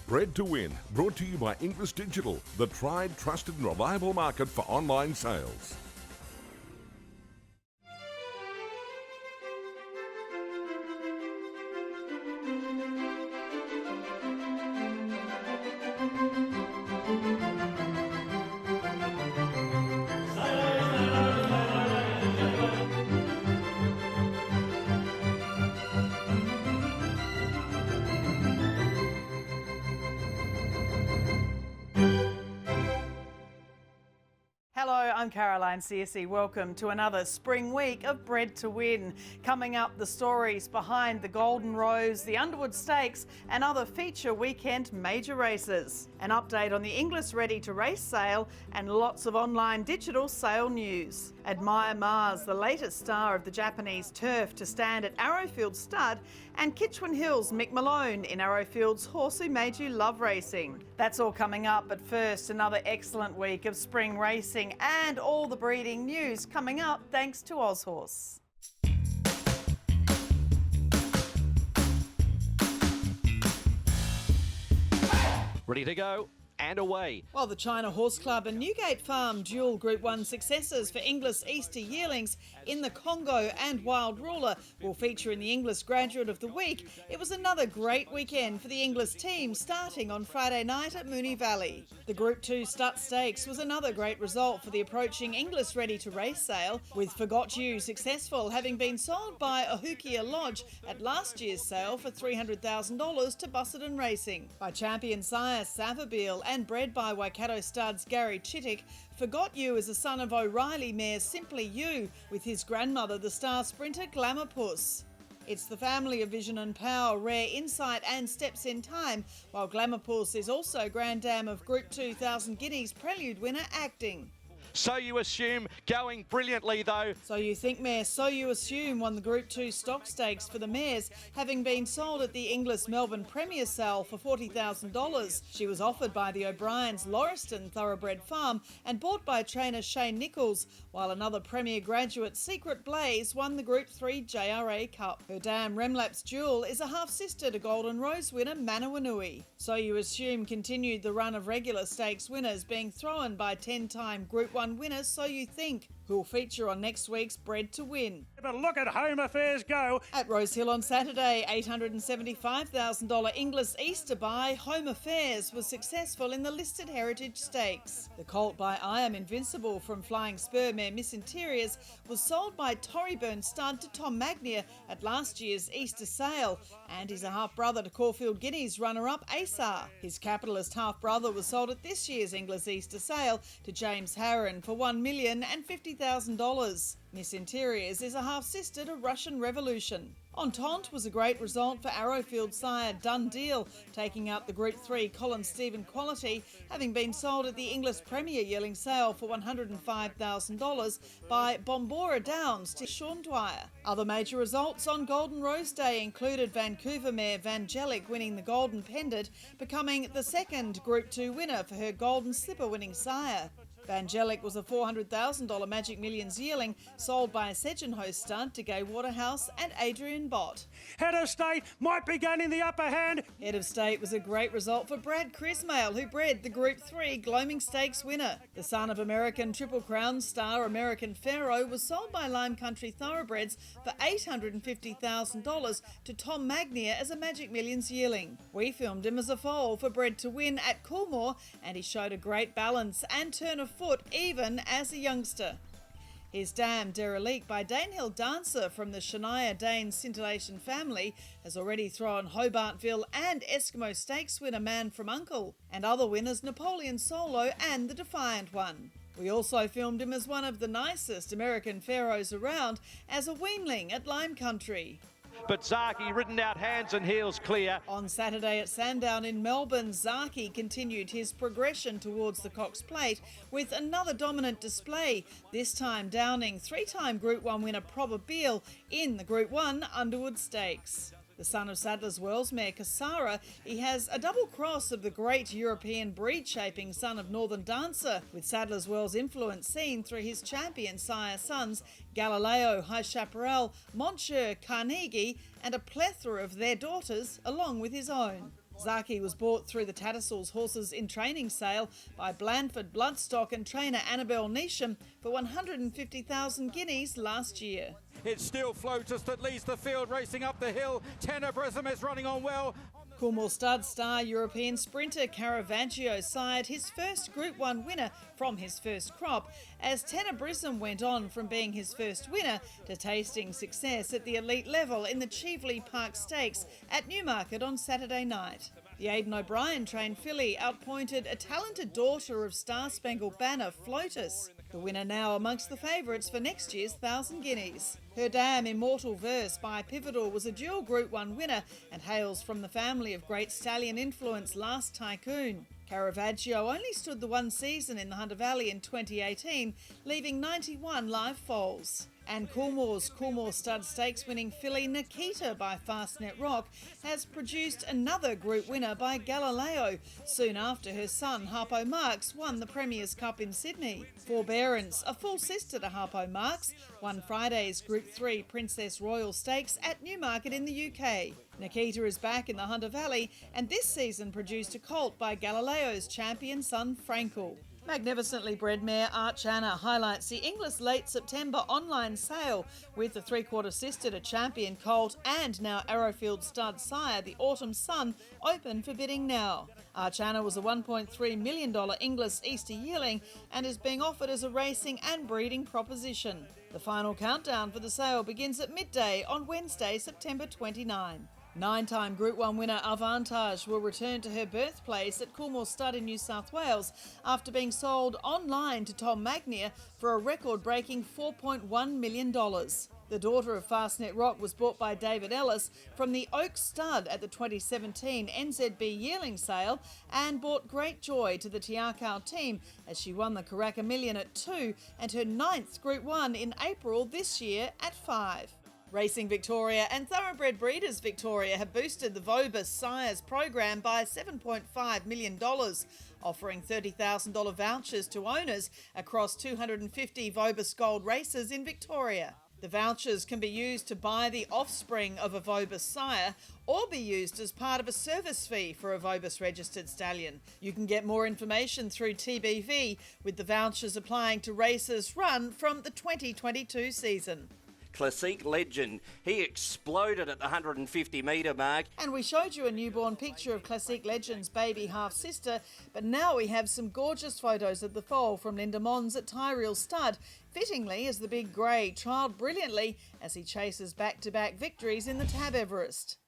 Bred to Win, brought to you by Inglis Digital, the tried, trusted and reliable market for online sales. Hello, I'm Caroline Searcy. Welcome to another spring week of Bred to Win. Coming up, the stories behind the Golden Rose, the Underwood Stakes and other feature weekend major races. An update on the Inglis Ready to race sale and lots of online digital sale news. Admire Mars, the latest star of the Japanese turf to stand at Arrowfield Stud, and Kitchwin Hill's Mick Malone in Arrowfield's Horse Who Made You Love Racing. That's all coming up, but first another excellent week of spring racing and all the breeding news coming up thanks to Aushorse. Ready to go and away. While the China Horse Club and Newgate Farm dual Group 1 successes for Inglis Easter Yearlings in the Congo and Wild Ruler will feature in the Inglis Graduate of the Week, it was another great weekend for the Inglis team starting on Friday night at Moonee Valley. The Group 2 Stut Stakes was another great result for the approaching Inglis Ready to race sale, with Forgot You successful, having been sold by Ahukia Lodge at last year's sale for $300,000 to Busselton Racing. By champion sire Savabeel and bred by Waikato Stud's Gary Chittick, Forgot You is a son of O'Reilly mare Simply You, with his grandmother the star sprinter Glamour Puss. It's the family of Vision and Power, Rare Insight and Steps in Time, while Glamour Puss is also Grand Dam of Group 2000 Guineas Prelude winner Acting. So You Assume going brilliantly though. So You Think mare So You Assume won the Group 2 stock stakes for the mares, having been sold at the Inglis Melbourne Premier sale for $40,000. She was offered by the O'Briens Lauriston Thoroughbred Farm and bought by trainer Shane Nichols, while another Premier graduate, Secret Blaze, won the Group 3 JRA Cup. Her dam Remlap's Jewel is a half-sister to Golden Rose winner Manawanui. So You Assume continued the run of regular stakes winners, being thrown by 10-time Group 1 winner So You Think, who will feature on next week's Bred to Win. But look at home affairs go. At Rosehill on Saturday, $875,000 Inglis Easter buy Home Affairs was successful in the listed Heritage Stakes. The colt by I Am Invincible from Flying Spur mare Miss Interiors was sold by Torryburn Stud to Tom Magnier at last year's Easter sale, and is a half-brother to Caulfield Guineas runner-up Asar. His capitalist half-brother was sold at this year's Inglis Easter sale to James Harron for $1,050,000. Miss Interiors is a half-sister to Russian Revolution. Entente was a great result for Arrowfield sire Done Deal, taking out the Group 3 Colin Stephen Quality, having been sold at the Inglis Premier Yearling sale for $105,000 by Bombora Downs to Sean Dwyer. Other major results on Golden Rose Day included Vancouver mare Vangelic winning the Golden Pendant, becoming the second Group 2 winner for her Golden Slipper winning sire. Vangelic was a $400,000 Magic Millions yearling sold by a Sedgenhost Stud to Gay Waterhouse and Adrian Bott. Head of State might be gaining the upper hand. Head of State was a great result for Brad Crismail, who bred the Group 3 Gloaming Stakes winner. The son of American Triple Crown star American Pharaoh was sold by Lime Country Thoroughbreds for $850,000 to Tom Magnier as a Magic Millions yearling. We filmed him as a foal for Bred to Win at Coolmore, and he showed a great balance and turn of foot even as a youngster. His dam, Derelict by Danehill Dancer from the Shania Dane Scintillation family, has already thrown Hobartville and Eskimo Stakes winner Man from Uncle, and other winners Napoleon Solo and the Defiant One. We also filmed him as one of the nicest American Pharaohs around as a weanling at Lime Country. But Zaki ridden out hands and heels clear. On Saturday at Sandown in Melbourne, Zaki continued his progression towards the Cox Plate with another dominant display, this time downing three-time Group 1 winner Probabeel in the Group 1 Underwood Stakes. The son of Sadler's Wells mare Cassara, he has a double cross of the great European breed-shaping son of Northern Dancer, with Sadler's Wells' influence seen through his champion sire sons Galileo, High Chaparral, Monsieur, Carnegie, and a plethora of their daughters, along with his own. Zaki was bought through the Tattersalls Horses in Training sale by Blandford Bloodstock and trainer Annabelle Neesham for 150,000 guineas last year. It's still Flotus that leads the field, racing up the hill. Tenebrism is running on well. Coolmore Stud star European sprinter Caravaggio sired his first Group 1 winner from his first crop, as Tenebrism went on from being his first winner to tasting success at the elite level in the Cheveley Park Stakes at Newmarket on Saturday night. The Aidan O'Brien trained filly outpointed a talented daughter of Star Spangled Banner, Flotus. The winner now amongst the favourites for next year's 1,000 guineas. Her dam Immortal Verse by Pivotal was a dual Group 1 winner and hails from the family of great stallion influence Last Tycoon. Caravaggio only stood the one season in the Hunter Valley in 2018, leaving 91 live foals. And Coolmore's Coolmore Stud Stakes winning filly Nikita by Fastnet Rock has produced another group winner by Galileo, soon after her son Harpo Marx won the Premier's Cup in Sydney. Forbearance, a full sister to Harpo Marx, won Friday's Group 3 Princess Royal Stakes at Newmarket in the UK. Nikita is back in the Hunter Valley and this season produced a colt by Galileo's champion son Frankel. Magnificently bred mare Arch Anna highlights the Inglis late September online sale with the three-quarter sister to champion colt and now Arrowfield Stud sire, the Autumn Sun, open for bidding now. Arch Anna was a $1.3 million Inglis Easter yearling and is being offered as a racing and breeding proposition. The final countdown for the sale begins at midday on Wednesday, September 29. Nine-time Group 1 winner Avantage will return to her birthplace at Coolmore Stud in New South Wales after being sold online to Tom Magnier for a record-breaking $4.1 million. The daughter of Fastnet Rock was bought by David Ellis from the Oak Stud at the 2017 NZB Yearling sale and brought great joy to the Tiakau team as she won the Karaka Million at 2 and her 9th Group 1 in April this year at 5. Racing Victoria and Thoroughbred Breeders Victoria have boosted the Vobis Sires program by $7.5 million, offering $30,000 vouchers to owners across 250 Vobis Gold races in Victoria. The vouchers can be used to buy the offspring of a Vobis sire or be used as part of a service fee for a Vobis registered stallion. You can get more information through TBV, with the vouchers applying to races run from the 2022 season. Classic Legend. He exploded at the 150 metre mark. And we showed you a newborn picture of Classic Legend's baby half-sister, but now we have some gorgeous photos of the foal from Linda Mons at Tyrrell Stud, fittingly as the big grey trialled brilliantly as he chases back-to-back victories in the Tab Everest.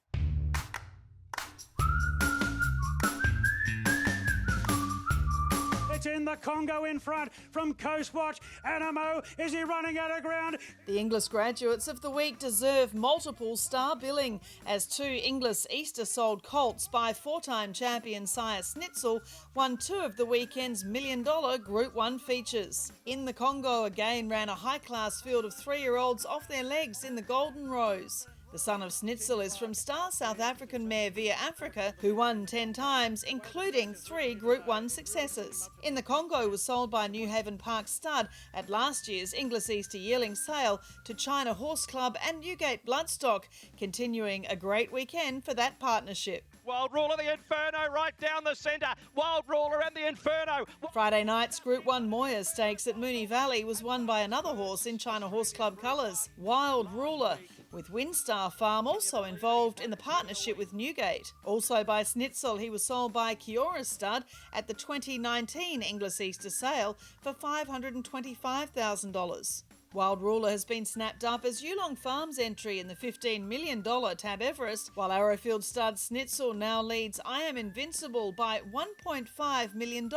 It's in the Congo in front from Coastwatch. Animo, is he running out of ground? The Inglis graduates of the week deserve multiple star billing as two Inglis Easter sold colts by four-time champion sire Snitzel won two of the weekend's $1 million Group 1 features. In the Congo again ran a high-class field of 3-year-olds off their legs in the Golden Rose. The son of Snitzel is from star South African mare Via Africa, who won 10 times, including 3 Group 1 successes. In the Congo was sold by Newhaven Park Stud at last year's Inglis Easter Yearling sale to China Horse Club and Newgate Bloodstock, continuing a great weekend for that partnership. Wild Ruler, the Inferno, right down the centre. Wild Ruler and the Inferno. Friday night's Group 1 Moir Stakes at Moonee Valley was won by another horse in China Horse Club colours, Wild Ruler, with Windstar Farm also involved in the partnership with Newgate. Also by Snitzel, he was sold by Kiora Stud at the 2019 Inglis Easter sale for $525,000. Wild Ruler has been snapped up as Yearling Farm's entry in the $15 million Tab Everest, while Arrowfield Stud Snitzel now leads I Am Invincible by $1.5 million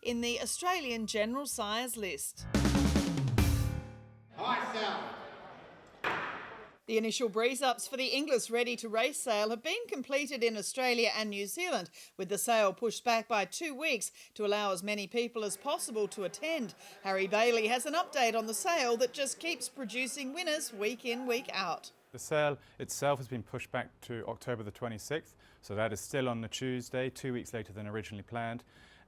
in the Australian General Sires list. The initial breeze-ups for the Inglis Ready to Race sale have been completed in Australia and New Zealand, with the sale pushed back by 2 weeks to allow as many people as possible to attend. Harry Bailey has an update on the sale that just keeps producing winners week in, week out. The sale itself has been pushed back to October the 26th, so that is still on the Tuesday, 2 weeks later than originally planned.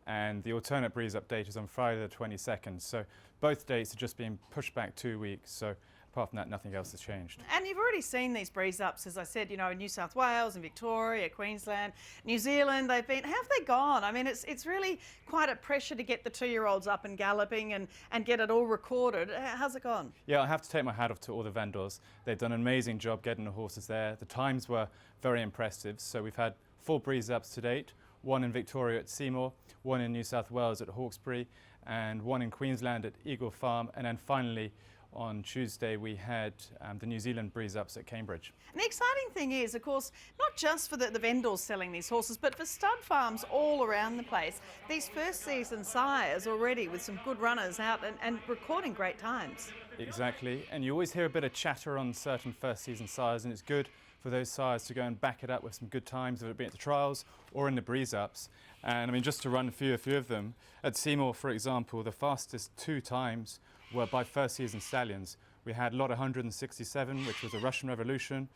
And the alternate breeze update is on Friday the 22nd. So both dates are just being pushed back 2 weeks. So Apart from that, nothing else has changed. And you've already seen these breeze-ups, as I said, you know, in New South Wales and Victoria, Queensland, New Zealand. They've been, how have they gone? I mean, it's really quite a pressure to get the 2-year-olds up and galloping and get it all recorded. How's it gone? Yeah, I have to take my hat off to all the vendors. They've done an amazing job getting the horses there. The times were very impressive. So we've had 4 breeze-ups to date, 1 in Victoria at Seymour, 1 in New South Wales at Hawkesbury, and 1 in Queensland at Eagle Farm, and then finally on Tuesday we had the New Zealand breeze-ups at Cambridge. And the exciting thing is, of course, not just for the vendors selling these horses, but for stud farms all around the place, these first season sires already with some good runners out and recording great times. Exactly, and you always hear a bit of chatter on certain first season sires, and it's good for those sires to go and back it up with some good times, whether it be at the trials or in the breeze-ups. And I mean, just to run a few of them, at Seymour, for example, the fastest 2 times were by first season stallions. We had lot 167, which was a Russian Revolution,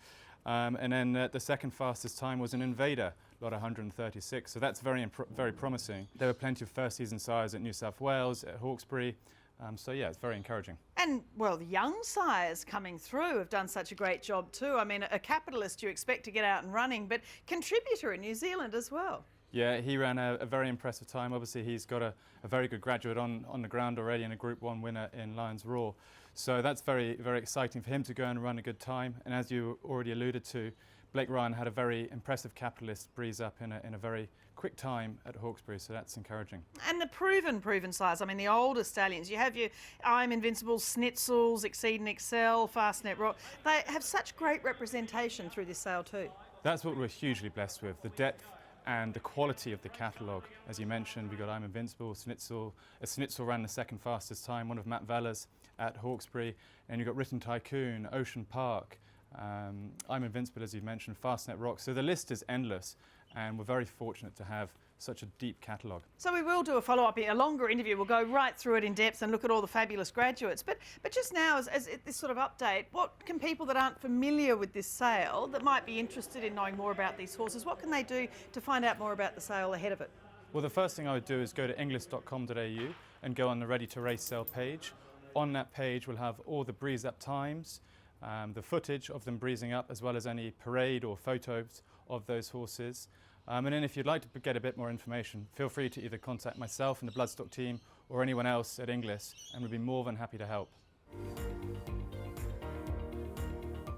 and then the second fastest time was an Invader, lot 136. So that's very promising. There were plenty of first season sires at New South Wales, at Hawkesbury. So yeah, it's very encouraging. And well, the young sires coming through have done such a great job too. I mean, a capitalist you expect to get out and running, but contributor in New Zealand as well. Yeah, he ran a very impressive time. Obviously, he's got a very good graduate on the ground already and a Group 1 winner in Lions Roar. So that's very, very exciting for him to go and run a good time. And as you already alluded to, Blake Ryan had a very impressive capitalist breeze up in a very quick time at Hawkesbury, so that's encouraging. And the proven sires, I mean the older stallions, you have your I'm Invincible, Snitzels, Exceed and Excel, Fastnet Rock, they have such great representation through this sale too. That's what we're hugely blessed with, the depth and the quality of the catalogue. As you mentioned, we got I'm Invincible, Snitzel. Snitzel ran the second fastest time, one of Matt Veller's at Hawkesbury, and you've got Written Tycoon, Ocean Park, I'm Invincible, as you've mentioned, Fastnet Rock. So the list is endless, and we're very fortunate to have such a deep catalogue. So we will do a follow-up, a longer interview. We'll go right through it in depth and look at all the fabulous graduates. But just now, as this sort of update, what can people that aren't familiar with this sale, that might be interested in knowing more about these horses, what can they do to find out more about the sale ahead of it? Well, the first thing I would do is go to inglis.com.au and go on the Ready to Race sale page. On that page, we'll have all the breeze-up times, the footage of them breezing up, as well as any parade or photos of those horses. And then if you'd like to get a bit more information, feel free to either contact myself and the Bloodstock team or anyone else at Inglis, and we'd be more than happy to help.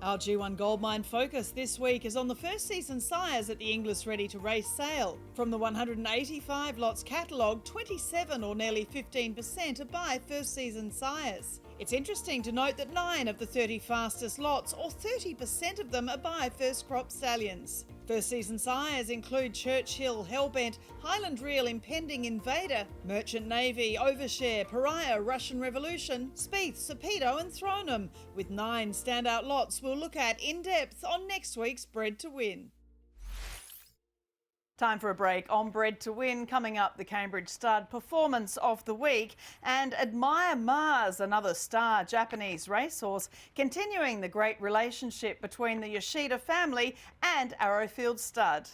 Our G1 Goldmine focus this week is on the first season sires at the Inglis Ready to Race sale. From the 185 lots catalogue, 27 or nearly 15% are by first season sires. It's interesting to note that 9 of the 30 fastest lots, or 30% of them, are by first crop stallions. First season sires include Churchill, Hellbent, Highland Reel, Impending Invader, Merchant Navy, Overshare, Pariah, Russian Revolution, Spieth, Sapedo and Thronum, with 9 standout lots we'll look at in depth on next week's Bred to Win. Time for a break. On Bred to Win, coming up, the Cambridge Stud Performance of the Week, and Admire Mars, another star Japanese racehorse, continuing the great relationship between the Yoshida family and Arrowfield Stud.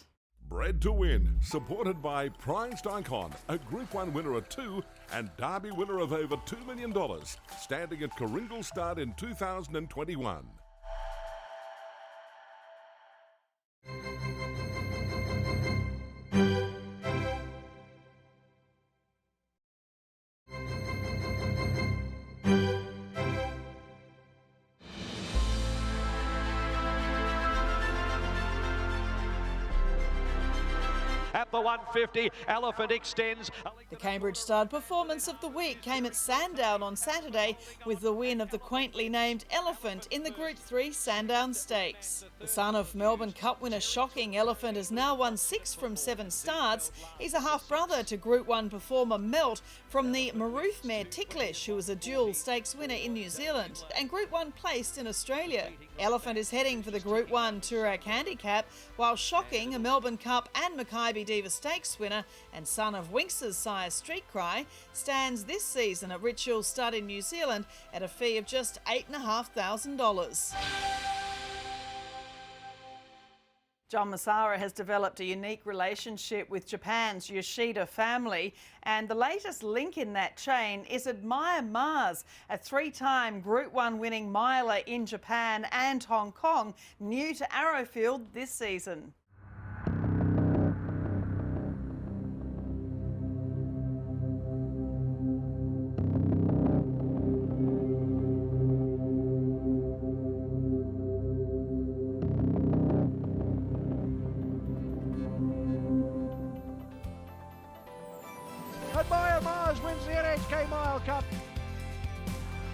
Bred to Win, supported by Prized Icon, a Group 1 winner of 2 and Derby winner of over $2 million, standing at Coringle Stud in 2021. At the 150, Elephant extends. The Cambridge Stud Performance of the Week came at Sandown on Saturday with the win of the quaintly named Elephant in the Group 3 Sandown Stakes. The son of Melbourne Cup winner Shocking Elephant has now won 6 from 7 starts. He's a half-brother to Group 1 performer Melt from the Maroof mare Ticklish, who was a dual stakes winner in New Zealand and Group 1 placed in Australia. Elephant is heading for the Group 1 Toorak Handicap, while Shocking, a Melbourne Cup and Mackay Diva Stakes winner and son of Winx's sire Street Cry, stands this season at Richhill Stud in New Zealand at a fee of just $8,500. John Massara has developed a unique relationship with Japan's Yoshida family, and the latest link in that chain is Admire Mars, a three-time Group 1 winning miler in Japan and Hong Kong, new to Arrowfield this season. Admire Mars wins the NHK Mile Cup.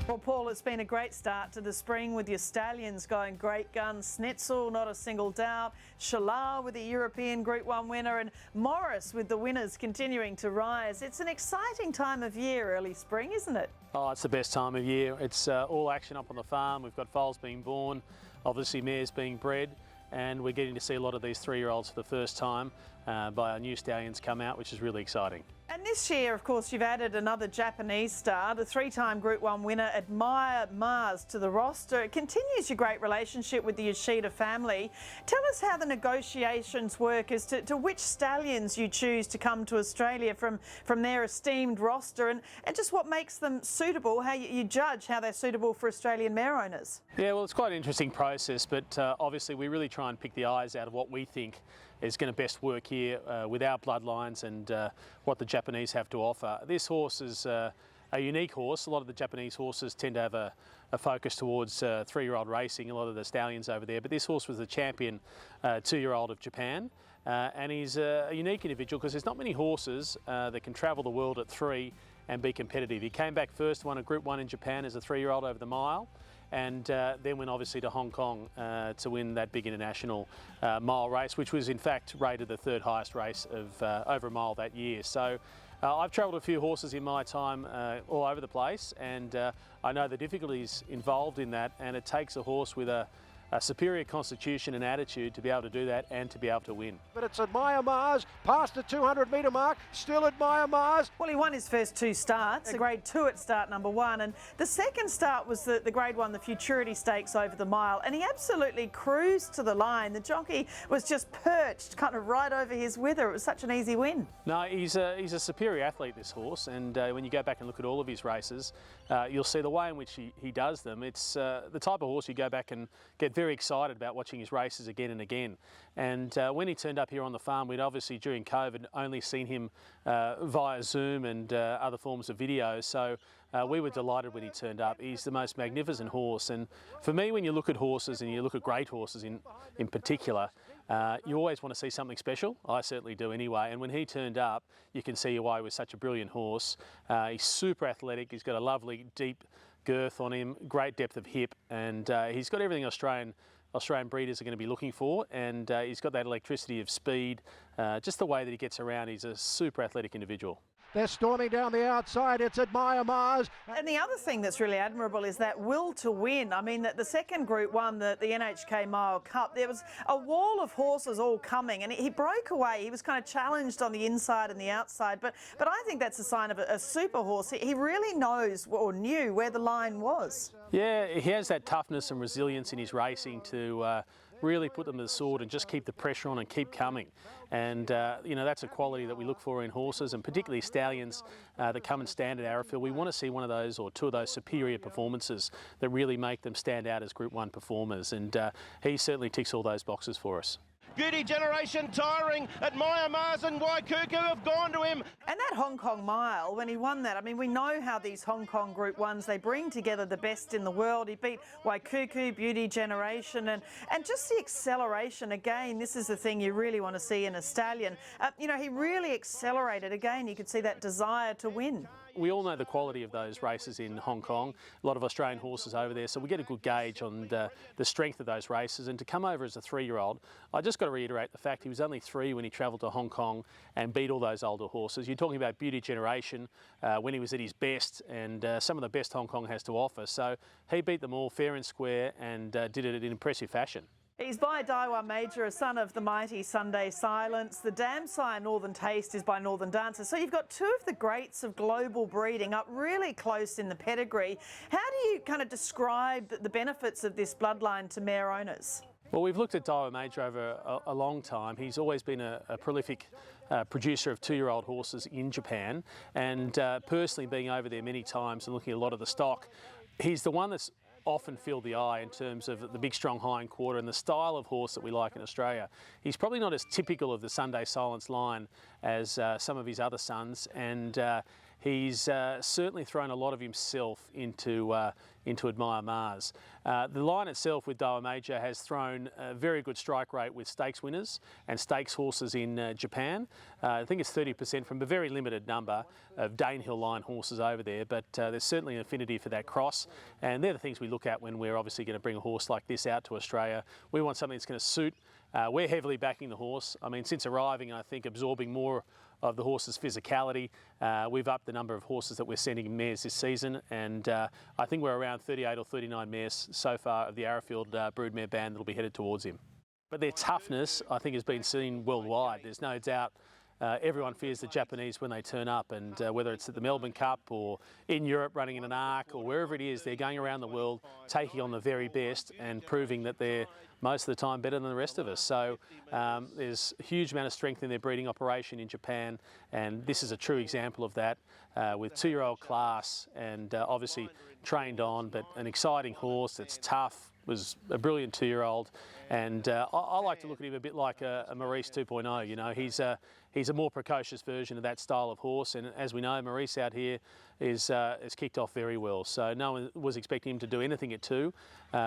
Well, Paul, it's been a great start to the spring with your stallions going great guns. Snitzel, not a single doubt. Shalar with the European Group 1 winner, and Morris with the winners continuing to rise. It's an exciting time of year, early spring, isn't it? Oh, it's the best time of year. It's all action up on the farm. We've got foals being born, obviously mares being bred, and we're getting to see a lot of these 3-year-olds for the first time by our new stallions come out, which is really exciting. And this year, of course, you've added another Japanese star, the 3-time Group 1 winner, Admire Mars, to the roster. It continues your great relationship with the Yoshida family. Tell us how the negotiations work as to which stallions you choose to come to Australia from their esteemed roster, and just what makes them suitable, how you judge how they're suitable for Australian mare owners. Yeah, well, it's quite an interesting process, but obviously we really try and pick the eyes out of what we think is going to best work here with our bloodlines and what the Japanese have to offer. This horse is a unique horse. A lot of the Japanese horses tend to have a focus towards 3-year-old racing, a lot of the stallions over there, but this horse was the champion 2-year-old of Japan. And he's a unique individual because there's not many horses that can travel the world at 3 and be competitive. He came back first, won a Group 1 in Japan as a 3-year-old over the mile, and then went obviously to Hong Kong to win that big international mile race, which was in fact rated the 3rd highest race of over a mile that year. So I've travelled a few horses in my time all over the place, and I know the difficulties involved in that, and it takes a horse with a superior constitution and attitude to be able to do that and to be able to win. But it's Admire Mars, past the 200-metre mark, still Admire Mars. Well, he won his first 2 starts, a Grade 2 at start number 1, and the second start was the Grade 1, the Futurity Stakes over the mile, and he absolutely cruised to the line. The jockey was just perched kind of right over his wither. It was such an easy win. No, he's a superior athlete, this horse, and when you go back and look at all of his races, you'll see the way in which he does them. It's the type of horse you go back and get very excited about watching his races again and again. And when he turned up here on the farm, we'd obviously during COVID only seen him via Zoom and other forms of videos, so we were delighted when he turned up. He's the most magnificent horse, and for me, when you look at horses and you look at great horses in particular, you always want to see something special. I certainly do anyway, and when he turned up, you can see why he was such a brilliant horse. He's super athletic, he's got a lovely deep girth on him, great depth of hip, and he's got everything Australian breeders are going to be looking for, and he's got that electricity of speed, just the way that he gets around. He's a super athletic individual. They're storming down the outside. It's Admire Mars. And the other thing that's really admirable is that will to win. I mean, the second Group 1, the NHK Mile Cup, there was a wall of horses all coming, and he broke away. He was kind of challenged on the inside and the outside, but I think that's a sign of a super horse. He really knows or knew where the line was. Yeah, he has that toughness and resilience in his racing to really put them to the sword and just keep the pressure on and keep coming. And, you know, that's a quality that we look for in horses, and particularly stallions that come and stand at Arrowfield. We want to see one of those or 2 of those superior performances that really make them stand out as Group 1 performers, and he certainly ticks all those boxes for us. Beauty Generation tiring. Admire Mars and Waikuku have gone to him. And that Hong Kong mile, when he won that, I mean, we know how these Hong Kong Group 1s, they bring together the best in the world. He beat Waikuku, Beauty Generation, and just the acceleration. Again, this is the thing you really want to see in a stallion. You know, he really accelerated. Again, you could see that desire to win. We all know the quality of those races in Hong Kong, a lot of Australian horses over there, so we get a good gauge on the strength of those races. And to come over as a 3-year-old, I just got to reiterate the fact he was only 3 when he travelled to Hong Kong and beat all those older horses. You're talking about Beauty Generation when he was at his best, and some of the best Hong Kong has to offer. So he beat them all fair and square and did it in impressive fashion. He's by Daiwa Major, a son of the mighty Sunday Silence. The Dam Sire Northern Taste is by Northern Dancers. So you've got 2 of the greats of global breeding up really close in the pedigree. How do you kind of describe the benefits of this bloodline to mare owners? Well, we've looked at Daiwa Major over a long time. He's always been a prolific producer of 2-year-old horses in Japan, and personally being over there many times and looking at a lot of the stock, he's the one that's often filled the eye in terms of the big strong hind quarter and the style of horse that we like in Australia. He's probably not as typical of the Sunday Silence line as some of his other sons, and he's certainly thrown a lot of himself into Admire Mars. The line itself with Daiwa Major has thrown a very good strike rate with stakes winners and stakes horses in Japan. I think it's 30% from a very limited number of Danehill line horses over there, but there's certainly an affinity for that cross, and they're the things we look at when we're obviously going to bring a horse like this out to Australia. We want something that's going to suit. We're heavily backing the horse. I mean, since arriving, I think absorbing more of the horse's physicality. We've upped the number of horses that we're sending in mares this season, and I think we're around 38 or 39 mares so far of the Arrowfield broodmare band that'll be headed towards him. But their toughness, I think, has been seen worldwide. There's no doubt everyone fears the Japanese when they turn up, and whether it's at the Melbourne Cup or in Europe running in an arc or wherever it is, they're going around the world taking on the very best and proving that they're most of the time better than the rest of us. So there's a huge amount of strength in their breeding operation in Japan, and this is a true example of that with 2-year-old class and obviously trained on, but an exciting horse that's tough, was a brilliant 2-year-old, and I like to look at him a bit like a Maurice 2.0. You know, he's a more precocious version of that style of horse, and as we know, Maurice out here is kicked off very well. So no one was expecting him to do anything at 2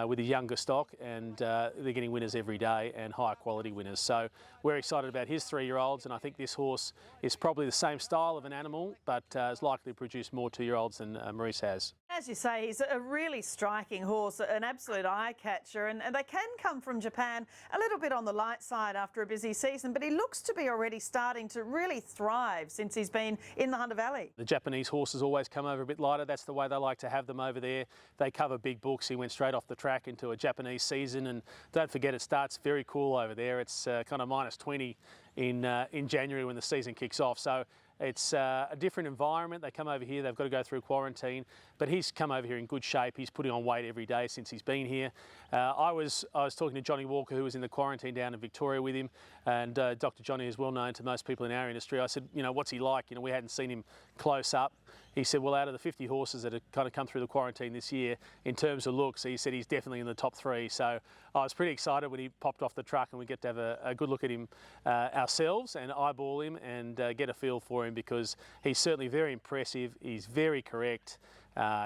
with a younger stock, and they're getting winners every day and higher quality winners. So we're excited about his 3-year-olds, and I think this horse is probably the same style of an animal, but is likely to produce more 2-year-olds than Maurice has. As you say, he's a really striking horse, an absolute eye-catcher, and they can come from Japan a little bit on the light side after a busy season, but he looks to be already starting to really thrive since he's been in the Hunter Valley. The Japanese horses always come over a bit lighter. That's the way they like to have them over there. They cover big books. He went straight off the track into a Japanese season, and don't forget, it starts very cool over there. It's kind of minus 20 in January when the season kicks off. So it's a different environment. They come over here, they've got to go through quarantine, but he's come over here in good shape. He's putting on weight every day since he's been here. I was talking to Johnny Walker, who was in the quarantine down in Victoria with him, and Dr. Johnny is well known to most people in our industry. I said, you know, what's he like? You know, we hadn't seen him close up. He said, well, out of the 50 horses that have kind of come through the quarantine this year, in terms of looks, he said he's definitely in the top 3. So I was pretty excited when he popped off the truck and we get to have a good look at him ourselves and eyeball him and get a feel for him, because he's certainly very impressive. He's very correct.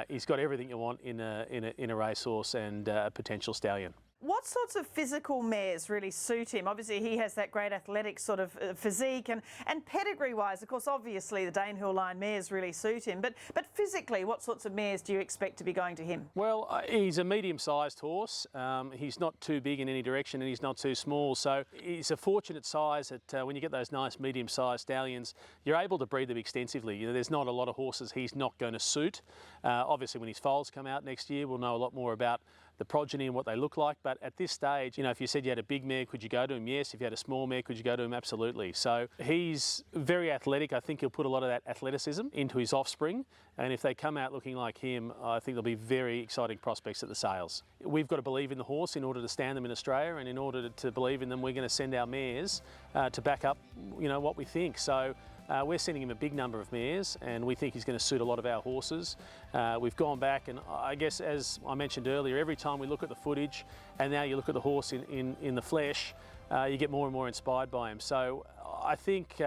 He's got everything you want in a racehorse and a potential stallion. What sorts of physical mares really suit him? Obviously, he has that great athletic sort of physique, and pedigree-wise, of course, obviously the Danehill line mares really suit him. But physically, what sorts of mares do you expect to be going to him? Well, he's a medium-sized horse. He's not too big in any direction, and he's not too small. So he's a fortunate size that when you get those nice medium-sized stallions, you're able to breed them extensively. You know, there's not a lot of horses he's not going to suit. Obviously, when his foals come out next year, we'll know a lot more about the progeny and what they look like. But at this stage, you know, if you said you had a big mare, could you go to him? Yes. If you had a small mare, could you go to him? Absolutely. So he's very athletic. I think he'll put a lot of that athleticism into his offspring. And if they come out looking like him, I think there'll be very exciting prospects at the sales. We've got to believe in the horse in order to stand them in Australia, and in order to believe in them, we're going to send our mares to back up, you know, what we think. So we're sending him a big number of mares, and we think he's going to suit a lot of our horses. We've gone back, and I guess, as I mentioned earlier, every time we look at the footage and now you look at the horse in the flesh, you get more and more inspired by him. So I think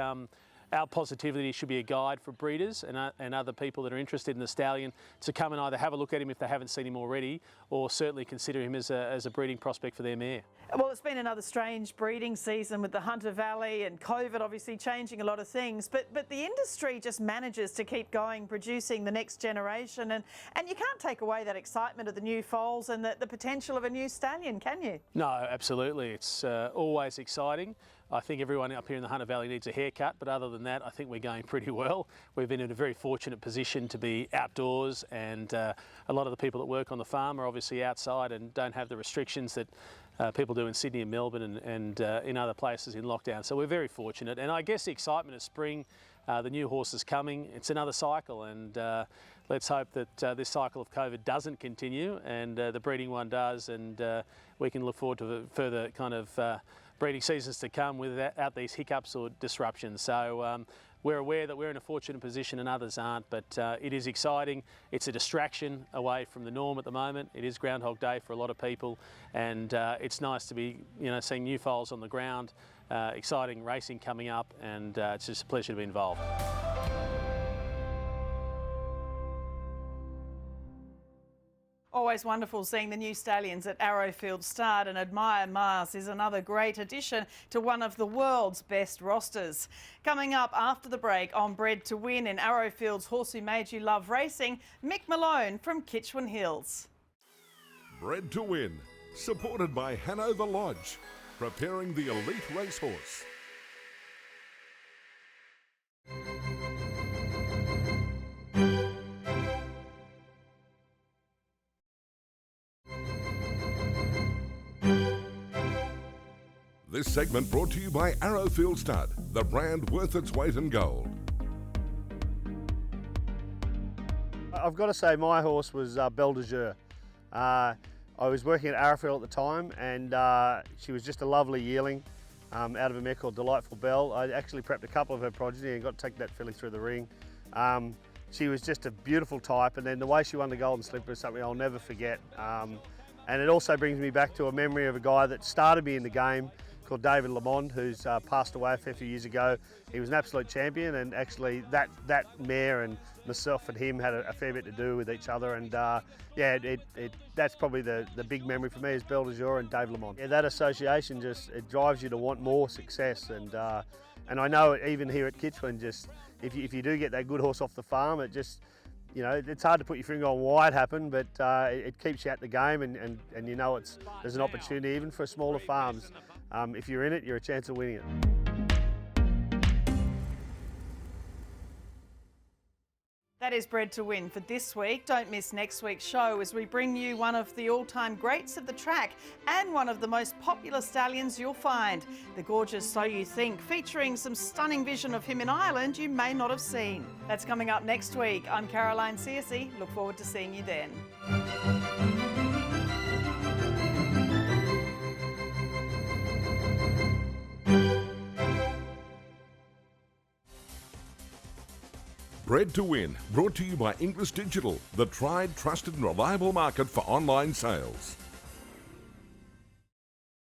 our positivity should be a guide for breeders and other people that are interested in the stallion to come and either have a look at him if they haven't seen him already, or certainly consider him as a breeding prospect for their mare. Well, it's been another strange breeding season with the Hunter Valley and COVID obviously changing a lot of things, but the industry just manages to keep going, producing the next generation, and you can't take away that excitement of the new foals and the potential of a new stallion, can you? No, absolutely. It's always exciting. I think everyone up here in the Hunter Valley needs a haircut, but other than that, I think we're going pretty well. We've been in a very fortunate position to be outdoors, and a lot of the people that work on the farm are obviously outside and don't have the restrictions that people do in Sydney and Melbourne and in other places in lockdown. So we're very fortunate, and I guess the excitement of spring, the new horses coming, it's another cycle, and let's hope that this cycle of COVID doesn't continue and the breeding one does, and we can look forward to further kind of breeding seasons to come without these hiccups or disruptions. So we're aware that we're in a fortunate position and others aren't, but it is exciting. It's a distraction away from the norm at the moment. It is Groundhog Day for a lot of people, and it's nice to be, seeing new foals on the ground, exciting racing coming up, and it's just a pleasure to be involved. Always wonderful seeing the new stallions at Arrowfield Stud, and Admire Mars is another great addition to one of the world's best rosters. Coming up after the break on Bred to Win in Arrowfield's Horse Who Made You Love Racing, Mick Malone from Kitchwin Hills. Bred to Win, supported by Hanover Lodge, preparing the elite racehorse. This segment brought to you by Arrowfield Stud, the brand worth its weight in gold. I've got to say my horse was Belle de Jour. I was working at Arrowfield at the time, and she was just a lovely yearling out of a mare called Delightful Belle. I actually prepped a couple of her progeny and got to take that filly through the ring. She was just a beautiful type, and then the way she won the Golden Slipper is something I'll never forget. And it also brings me back to a memory of a guy that started me in the game, called David Lamond, who's passed away a fair few years ago. He was an absolute champion, and actually that mare and myself and him had a fair bit to do with each other, and that's probably the big memory for me is Belle de Jour and Dave Lamond. Yeah, that association it drives you to want more success, and I know even here at Kitchwin, just if you do get that good horse off the farm, it just, it's hard to put your finger on why it happened, but it keeps you at the game, and there's an opportunity even for smaller farms. If you're in it, you're a chance of winning it. That is Bred to Win for this week. Don't miss next week's show as we bring you one of the all-time greats of the track and one of the most popular stallions you'll find. The gorgeous So You Think, featuring some stunning vision of him in Ireland you may not have seen. That's coming up next week. I'm Caroline Searcy. Look forward to seeing you then. Bred to Win, brought to you by Inglis Digital, the tried, trusted and reliable market for online sales.